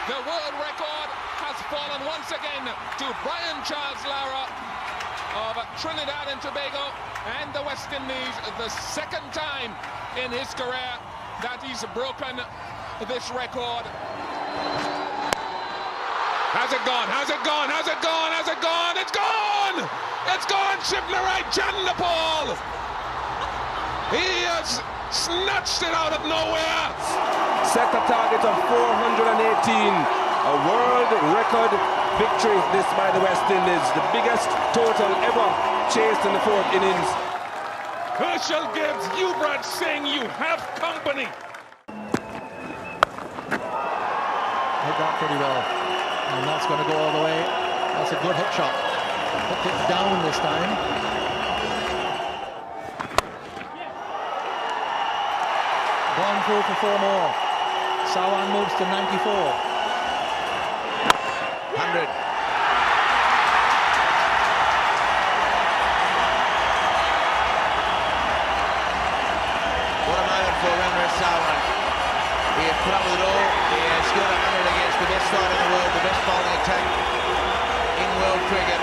The world record has fallen once again to Brian Charles Lara of Trinidad and Tobago and the West Indies, the second time in his career that he's broken this record. Has it gone? Has it gone? Has it gone? Has it gone? It's gone! It's gone! Shivnarine, Chanderpaul! He has snatched it out of nowhere! Set a target of 418. A world record victory this by the West Indies. The biggest total ever chased in the fourth innings. Herschel gives Yuvraj Singh, you have company! Hit that pretty well. And that's going to go all the way. That's a good hit shot. Hooked it down this time. Gone through for 4 more. Sawan moves to 94. 100. What a moment for Windies Sawan. He has put up with it all. He has scored 100 against the best side in the world, the best bowling attack in world cricket.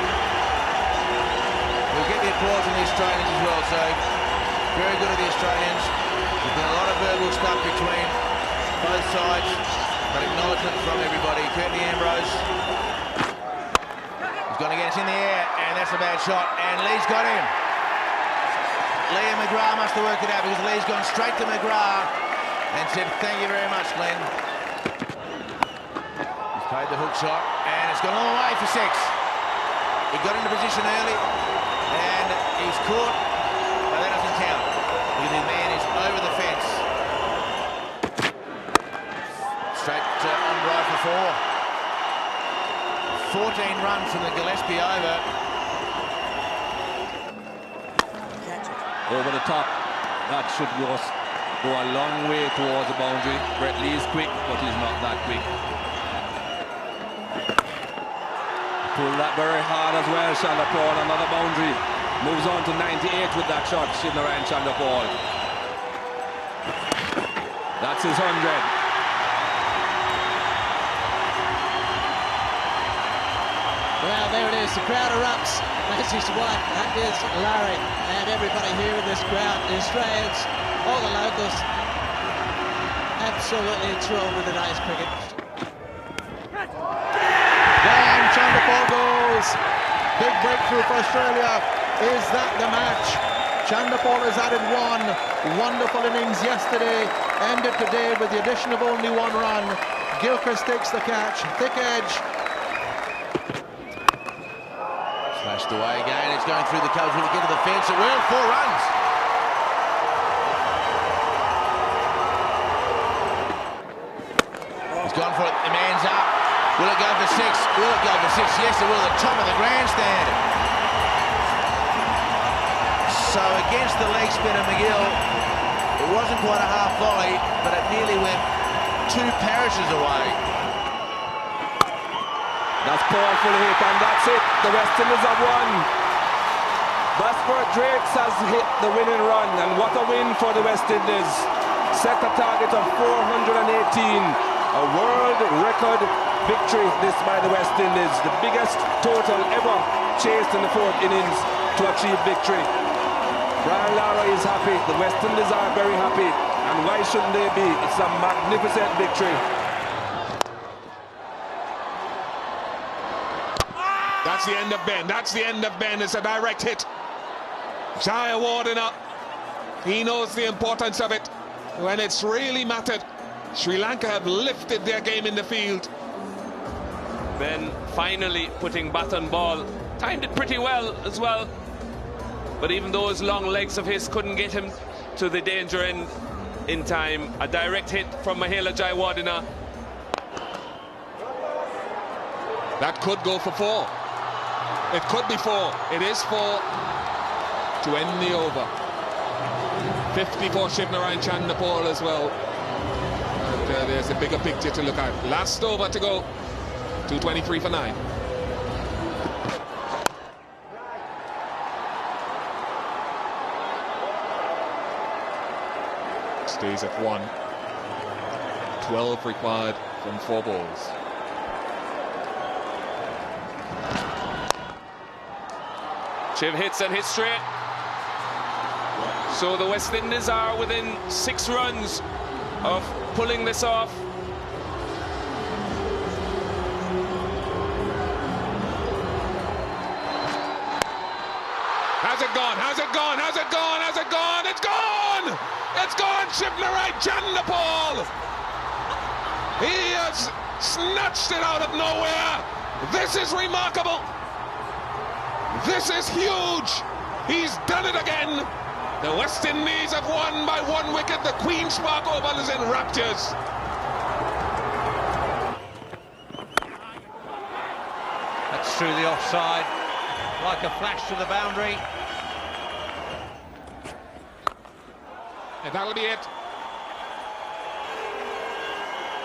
We'll get the applause from the Australians as well, so very good of the Australians. There's been a lot of verbal stuff between both sides, but acknowledgement from everybody. Curtly Ambrose. He's going to get us in the air, and that's a bad shot, and Lee's got him. Lee and McGrath must have worked it out, because Lee's gone straight to McGrath and said, thank you very much, Glenn. He's played the hook shot, and it's gone all the way for 6. He got into position early, and he's caught, but that doesn't count, because his man is over the fence. Straight on drive for 4. 14 runs from the Gillespie over. Over the top. That should go a long way towards the boundary. Brett Lee is quick, but he's not that quick. Pulled that very hard as well, Chanderpaul. Another boundary. Moves on to 98 with that shot, Shivnarine Chanderpaul. That's his 100. Well, there it is. The crowd erupts. This is what that is Larry and everybody here in this crowd, the Australians, all the locals, absolutely enthralled with today's cricket. Down, Chanderpaul goes. Big breakthrough for Australia. Is that the match? Chanderpaul has added 1 wonderful innings yesterday, ended today with the addition of only 1 run. Gilchrist takes the catch, thick edge. Slashed away again, it's going through the covers, will it get to the fence? It will, 4 runs. He's gone for it, the man's up. Will it go for 6? Will it go for 6? Yes, it will, the top of the grandstand. So against the leg spinner McGill, it wasn't quite a half volley, but it nearly went 2 parishes away. That's powerful hit, and that's it. The West Indies have won. Basper Drakes has hit the winning run, and what a win for the West Indies. Set a target of 418. A world record victory this by the West Indies. The biggest total ever chased in the fourth innings to achieve victory. Brian Lara is happy. The West Indies are very happy. And why shouldn't they be? It's a magnificent victory. That's the end of Ben. That's the end of Ben. It's a direct hit. Jayawardena, he knows the importance of it. When it's really mattered, Sri Lanka have lifted their game in the field. Ben finally putting bat on ball. Timed it pretty well as well. But even those long legs of his couldn't get him to the danger end in time. A direct hit from Mahela Jayawardena. That could go for 4. It could be 4. It is 4 to end the over. 50 for Shivnarine Chanderpaul as well. And there's a bigger picture to look at. Last over to go. 223 for 9. Stays at 1. 12 required from 4 balls. Shiv hits and hits straight. So the West Indies are within 6 runs of pulling this off. Has it gone? Has it gone? Has it gone? Has it gone? It's gone! It's gone! Shivnarine Chanderpaul! He has snatched it out of nowhere. This is remarkable. This is huge. He's done it again. The West Indies have won by 1 wicket. The Queen's Park Oval is in raptures. That's through the offside, like a flash to the boundary. And that'll be it.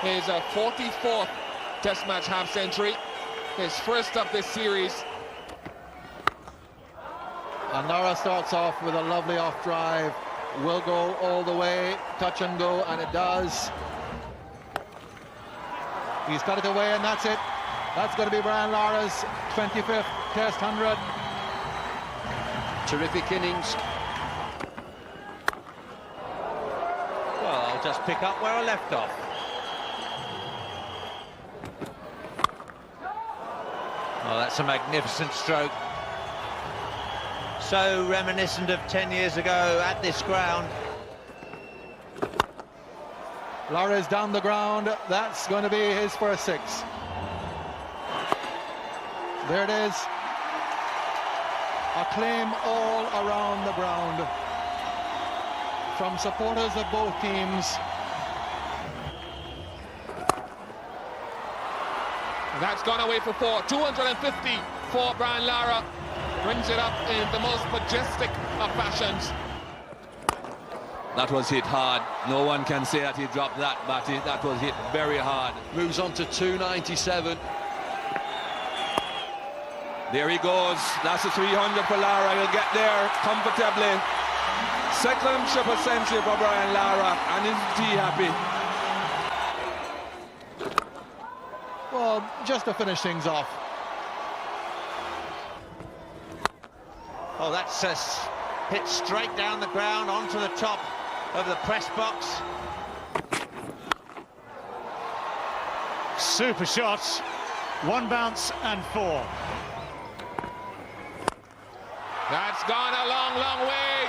His 44th Test match half-century. His first of this series. And Lara starts off with a lovely off drive. Will go all the way, touch and go, and it does. He's got it away, and that's it. That's going to be Brian Lara's 25th Test 100. Terrific innings. Well, I'll just pick up where I left off. Oh, that's a magnificent stroke. So reminiscent of 10 years ago at this ground. Lara is down the ground. That's going to be his first 6. There it is. Acclaim all around the ground from supporters of both teams. That's gone away for 4. 250 for Brian Lara. Brings it up in the most majestic of fashions. That was hit hard. No one can say that he dropped that, but that was hit very hard. Moves on to 297. There he goes. That's a 300 for Lara. He'll get there comfortably. Second triple century for Brian Lara, and isn't he happy? Well, just to finish things off. Oh, that's hit straight down the ground onto the top of the press box. Super shots. 1 bounce and 4. That's gone a long, long way.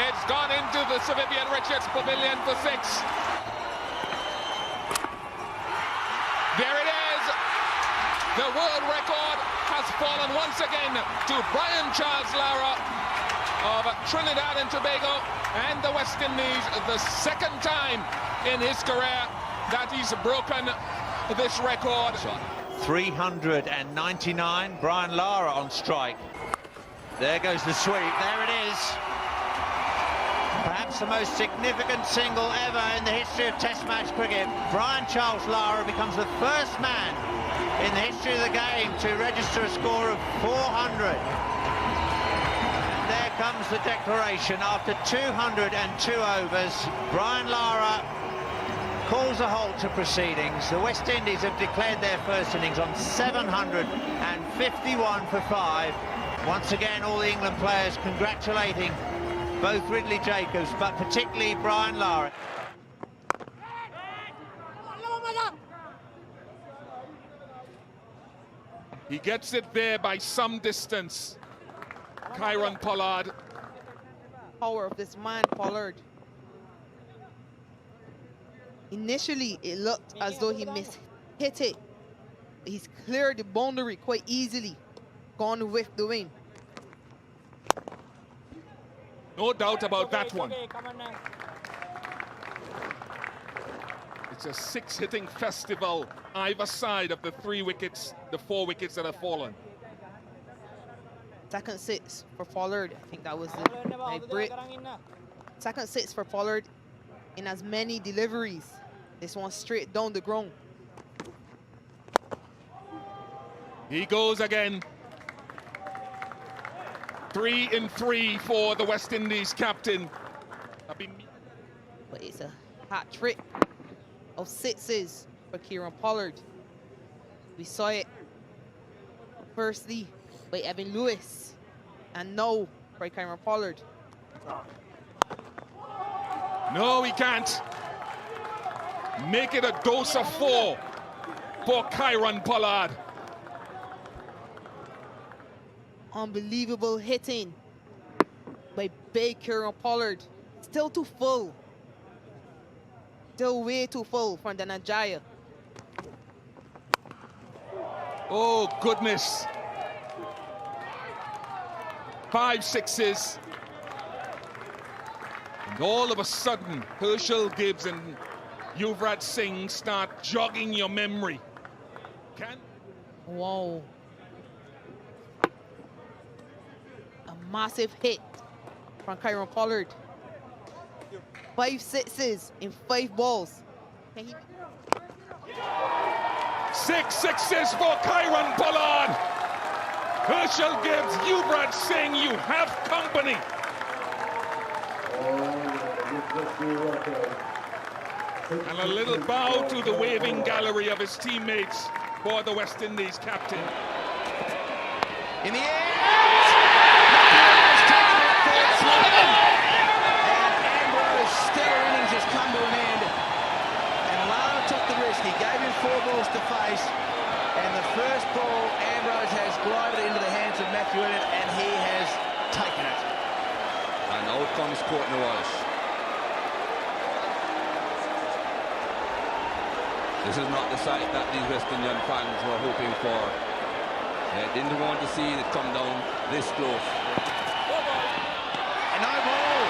It's gone into the Sir Vivian Richards Pavilion for 6. There it is. The world record has fallen once again to Brian Charles Lara of Trinidad and Tobago and the West Indies, the 2nd time in his career that he's broken this record. 399, Brian Lara on strike. There goes the sweep, there it is. Perhaps the most significant single ever in the history of Test match cricket. Brian Charles Lara becomes the first man in the history of the game to register a score of 400. And there comes the declaration. After 202 overs, Brian Lara calls a halt to proceedings. The West Indies have declared their first innings on 751 for 5. Once again, all the England players congratulating both Ridley Jacobs, but particularly Brian Lara. He gets it there by some distance. Kyron Pollard. Power of this man, Pollard. Initially, it looked as though he hit it. He's cleared the boundary quite easily. Gone with the wind. No doubt about that one. It's a 6-hitting festival either side of the 3 wickets, the 4 wickets that have fallen. Second 6 for Pollard. I think that was the break. Second 6 for Pollard in as many deliveries. This one straight down the ground. He goes again. 3 in 3 for the West Indies captain. But it's a hat trick of 6s for Kieran Pollard. We saw it firstly by Evan Lewis. And no by Pollard. No, he can't. Make it a dose of 4 for Pollard. Unbelievable hitting by Pollard. Still too full. Still way too full from Danajaya. Oh, goodness. 5 sixes. And all of a sudden, Herschel Gibbs and Yuvraj Singh start jogging your memory. Wow. A massive hit from Pollard. 5 sixes in 5 balls. Can he... 6 sixes for Pollard. Herschel Gibbs, Yuvraj Singh, you have company. And a little bow to the waving gallery of his teammates for the West Indies captain. In the air! And Ambrose's stellar innings has come to an end. And Lara took the risk. He gave him 4 balls to face. And the first ball, Ambrose has glided into the hands of Matthew Elliott, and he has taken it. And out comes Courtney Walsh. This is not the sight that these West Indian fans were hoping for. They didn't want to see it come down this close. And no ball.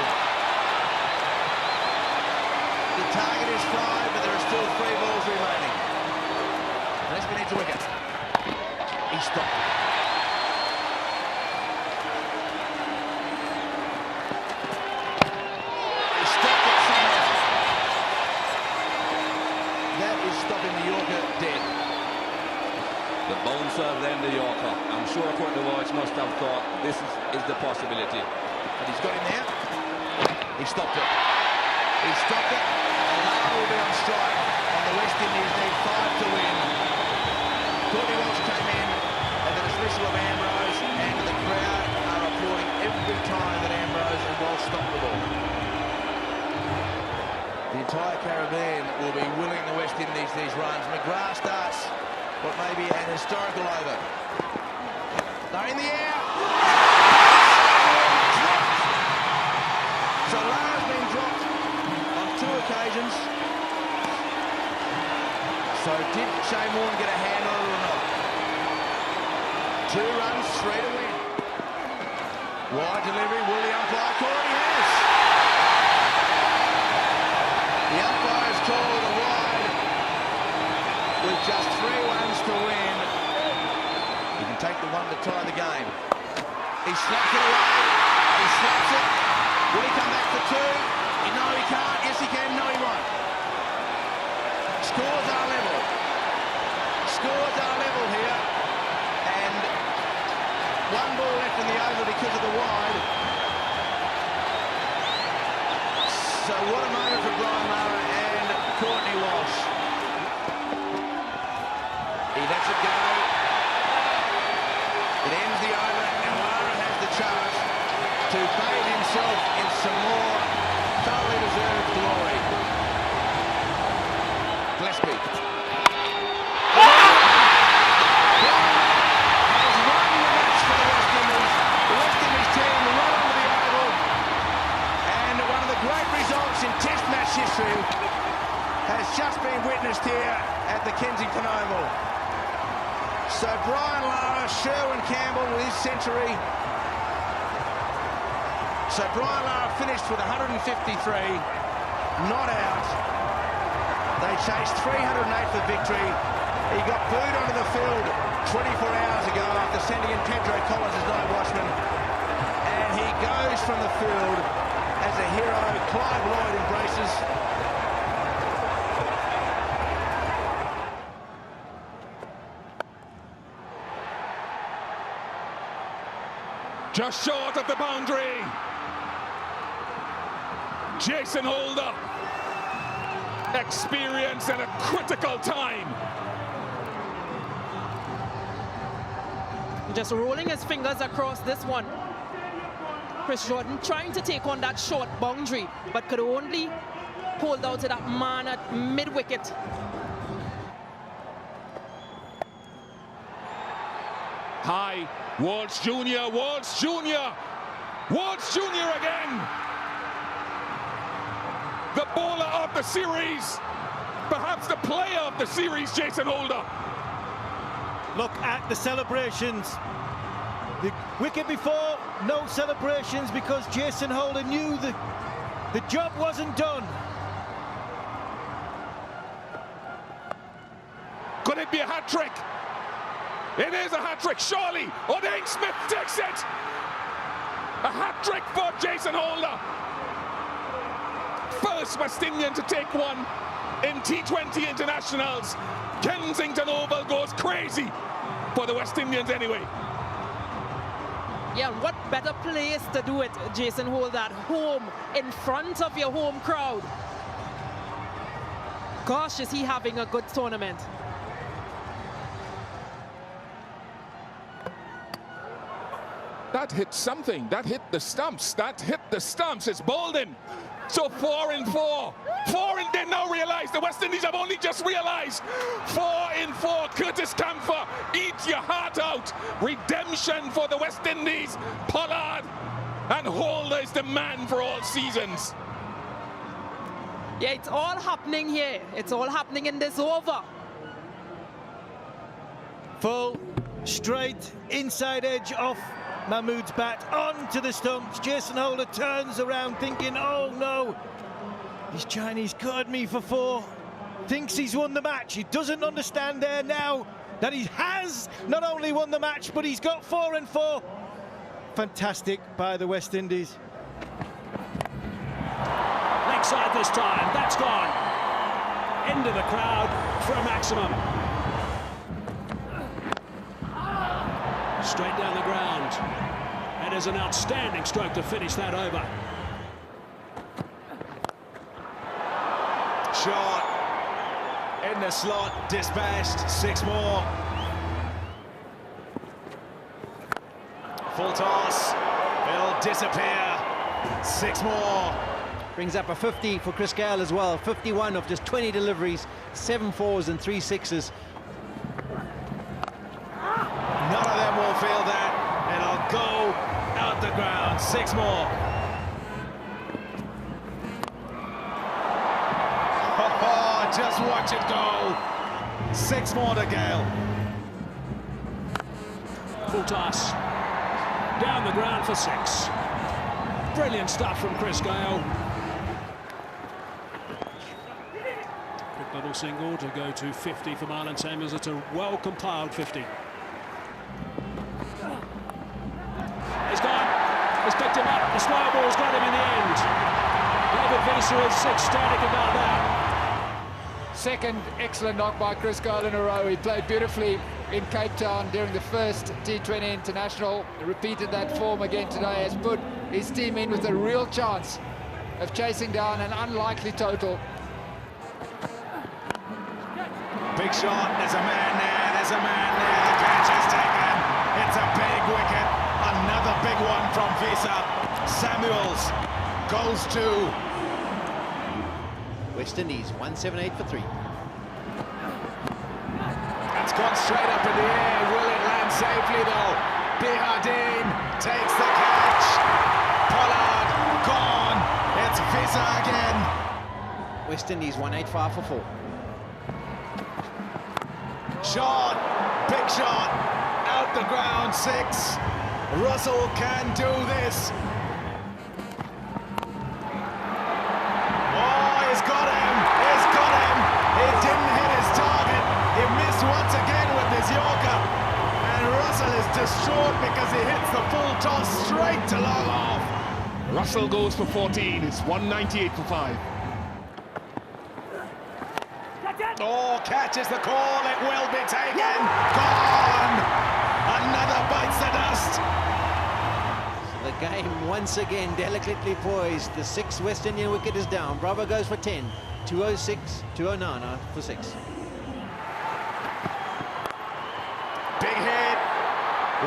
The target is 5, but there are still 3 balls remaining. Let's get into wicket. He stopped it. He stopped it somehow. That is stopping the Yorker dead. The bouncer, then the Yorker. I'm sure Courtney Walsh must have thought this is the possibility. But he's got him there. He stopped it. He stopped it. And Lara will be on strike. And the West Indies need 5 to win. Courtney Walsh came in at the dismissal of Ambrose, and the crowd are applauding every time that Ambrose and Walsh stop the ball. The entire Caribbean will be willing the West Indies these runs. McGrath starts what may be an historical over. They're in the air. Dropped. So Lara's been dropped on 2 occasions. So did Shane Warne get a hand on it or not? 2 runs, 3 to win. Wide delivery, will the umpire call it? He has. The umpire has called a wide with just 3 runs to win. He can take the 1 to tie the game. He slaps it away. He slaps it. Will he come back for 2? No, he can't. Yes, he can. No, he won't. Scores are level. Scores are level here. And 1 ball left in the over because of the wide. So what a moment for Brian Lara and Courtney Walsh. He lets it go. It ends the over, and Lara has the chance to bathe himself in some more thoroughly deserved glory. Gillespie. Has won the match for the West Indies. The West Indies team run onto the oval, and one of the great results in Test match history has just been witnessed here at the Kensington Oval. So Brian Lara, Sherwin Campbell with his century. So Brian Lara finished with 153, not out. They chased 308 for victory. He got booed onto the field 24 hours ago after sending in Pedro Collins as night watchman. And he goes from the field as a hero. Clive Lloyd embraces. Just short of the boundary. Jason Holder. Experience at a critical time. Just rolling his fingers across this one. Chris Jordan trying to take on that short boundary, but could only hold out to that man at mid-wicket. High, Walsh Jr., Walsh Jr., Walsh Jr. again. The bowler of the series, perhaps the player of the series, Jason Holder. Look at the celebrations. The wicket before, no celebrations because Jason Holder knew the job wasn't done. Could it be a hat-trick? It is a hat-trick, surely. O'Dane Smith takes it. A hat-trick for Jason Holder. First West Indian to take one in T20 internationals. Kensington Oval goes crazy for the West Indians anyway. Yeah, what better place to do it, Jason Holder, at home, in front of your home crowd. Gosh, is he having a good tournament. That hit something. That hit the stumps. That hit the stumps. It's bowled in. So 4 in 4. 4 in. They now realize, the West Indies have only just realized. 4 in 4. Curtis Camphor, eat your heart out. Redemption for the West Indies. Pollard and Holder is the man for all seasons. Yeah, it's all happening here. It's all happening in this over. Full, straight, inside edge off Mahmood's bat onto the stumps. Jason Holder turns around thinking, oh no, these Chinese caught me for 4. Thinks he's won the match. He doesn't understand there now that he has not only won the match, but he's got 4 in 4. Fantastic by the West Indies. Leg side this time, that's gone. Into the crowd for a maximum. Straight down the ground. That is an outstanding stroke to finish that over. Shot in the slot, dispatched, 6 more. Full toss, will disappear, 6 more. Brings up a 50 for Chris Gayle as well. 51 of just 20 deliveries, 7 4s and 3 6s. None of them will feel that. It'll go out the ground. 6 more. Oh, just watch it go. 6 more to Gayle. Full toss. Down the ground for 6. Brilliant stuff from Chris Gayle. Quick little single to go to 50 for Gayle and Samuels. It's a well-compiled 50. He's gone. He's picked him up. The slow ball's got him in the end. David Visa is ecstatic about that. Second excellent knock by Chris Gayle in a row. He played beautifully in Cape Town during the first T20 International. He repeated that form again today. Has put his team in with a real chance of chasing down an unlikely total. Big shot. There's a man there. There's a man there. The catch is taken. It's a big wicket. Another big one from Visa. Samuels goes to West Indies, 178 for 3. That's gone straight up in the air. Will it land safely though? Bihardine takes the catch. Pollard gone. It's Visa again. West Indies, 185 for 4. Shot. Big shot. Out the ground, 6. Russell can do this. Oh, he's got him. He's got him. He didn't hit his target. He missed once again with his Yorker. And Russell is distraught because he hits the full toss straight to long off. Russell goes for 14. It's 198 for 5. Oh, catches the call. It will be taken. Gone. Another bites the dust. The game once again delicately poised. The 6th West Indian wicket is down. Bravo goes for 10. 206, 209 for 6. Big hit.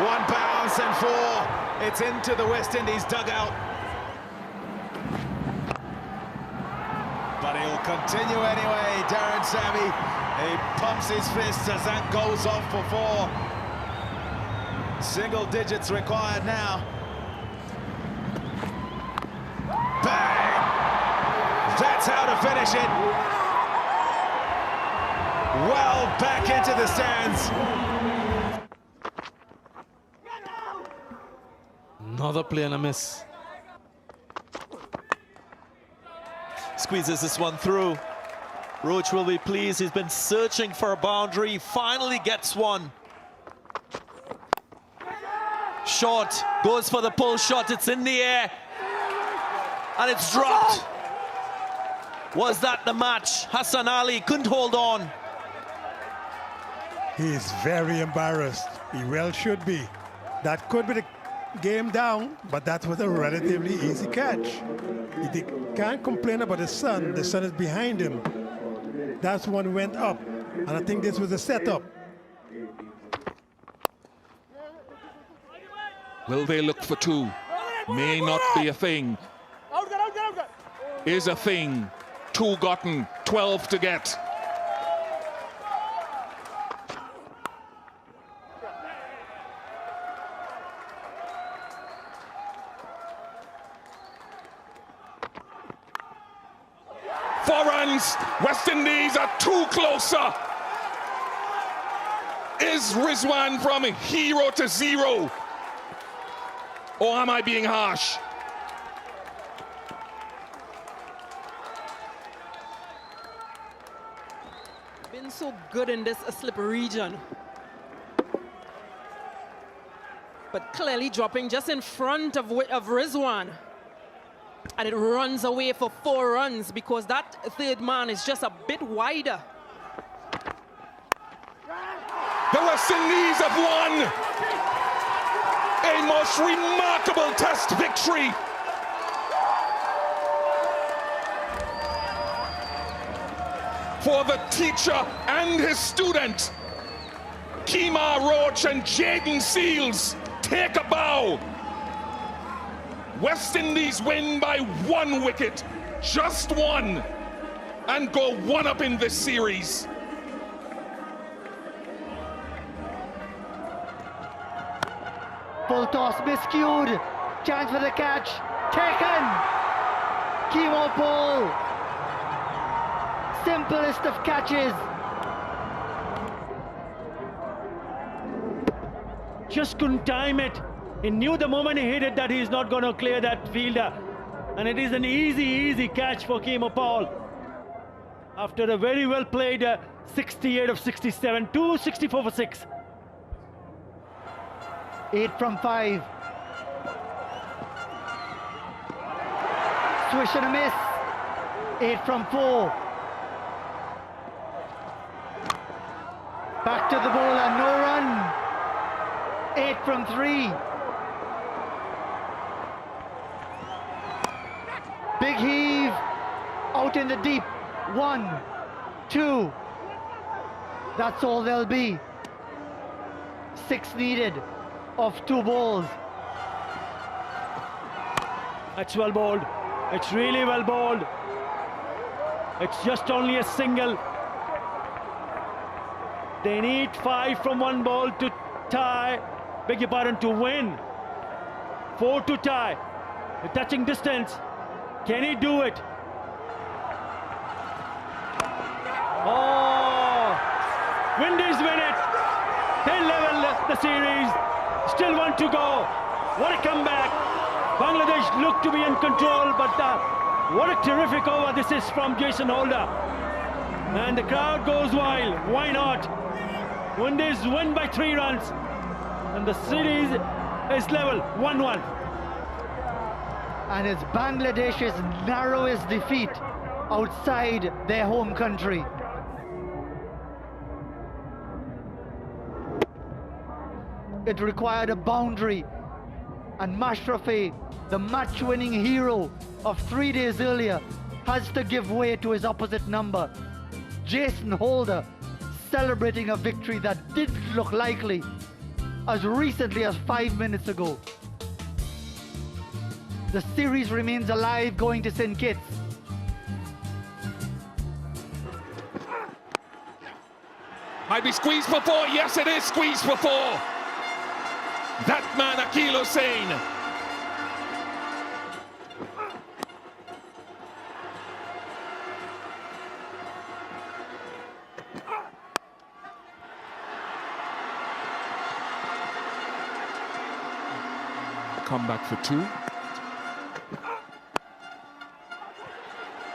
1 bounce and 4. It's into the West Indies dugout. But he'll continue anyway, Darren Sammy. He pumps his fists as that goes off for 4. Single digits required now. Bang! That's how to finish it. Well back into the stands. Another play and a miss. Squeezes this one through. Roach will be pleased. He's been searching for a boundary. Finally gets one. Short. Goes for the pull shot. It's in the air. And it's dropped. Was that the match? Hassan Ali couldn't hold on. He is very embarrassed. He well should be. That could be the game down, but that was a relatively easy catch. He can't complain about the sun. The sun is behind him. That's one went up, and I think this was a setup. Will they look for 2? May not be a thing. Is a thing. 2 gotten, 12 to get. Four runs. West Indies are 2 closer. Is Rizwan from 0 to 0? Or am I being harsh? Been so good in this slip region. But clearly dropping just in front of Rizwan. And it runs away for 4 runs because that third man is just a bit wider. The West Indies have won a most remarkable test victory. For the teacher and his student, Kemar Roach and Jaden Seals take a bow. West Indies win by 1 wicket, just 1, and go 1 up in this series. Full toss miscued. Chance for the catch. Taken. Chanderpaul. Simplest of catches. Just couldn't time it. He knew the moment he hit it that he's not going to clear that fielder. And it is an easy catch for Chanderpaul. After a very well played 68 of 67, 264 for 6. 8 from 5. Swish and a miss. 8 from 4. Back to the bowler, no run. 8 from 3. Big heave. Out in the deep. 1, 2. That's all there'll be. 6 needed of 2 balls. That's well bowled. It's really well bowled. It's just only a single. They need 5 from 1 ball to tie, beg your pardon, to win. 4 to tie. The touching distance. Can he do it? Oh! Windies win it. They level the series. Still 1 to go. What a comeback. Bangladesh look to be in control, but what a terrific over this is from Jason Holder. And the crowd goes wild. Why not? Windies win by 3 runs. And the series is level 1-1. And it's Bangladesh's narrowest defeat outside their home country. It required a boundary, and Mashrafi, the match-winning hero of 3 days earlier, has to give way to his opposite number. Jason Holder celebrating a victory that didn't look likely as recently as 5 minutes ago. The series remains alive going to St. Kitts. Might be squeezed for four. Yes, it is squeezed for four. That man, Akeal Hussain. Come back for two.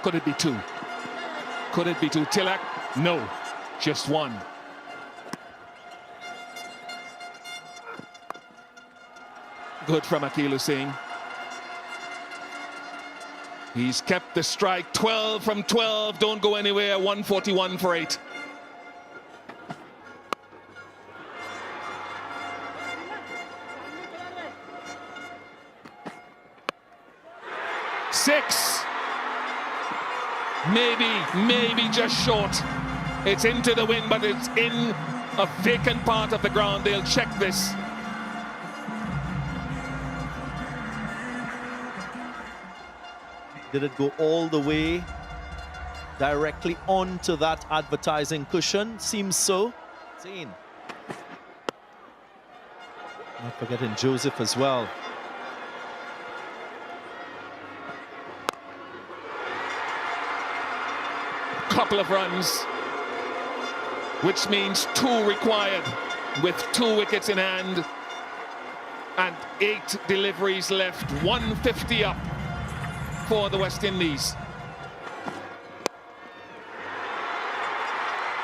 Could it be two? Could it be two? Tilak? No, just one. Good from Akeal Hussain. He's kept the strike. 12 from 12. Don't go anywhere. 141 for 8. Six. Maybe just short. It's into the wind, but it's in a vacant part of the ground. They'll check this. Did it go all the way directly onto that advertising cushion? Seems so. Not forgetting Joseph as well. Couple of runs, which means 2 required with 2 wickets in hand and 8 deliveries left. 150 up for the West Indies.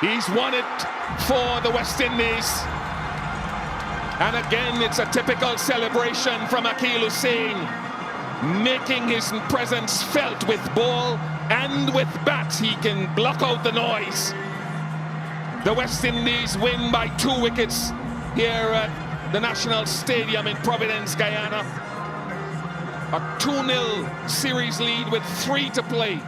He's won it for the West Indies. And again, it's a typical celebration from Akeal Hussain, making his presence felt with ball and with bat. He can block out the noise. The West Indies win by 2 wickets here at the National Stadium in Providence, Guyana. A 2-0 series lead with 3 to play.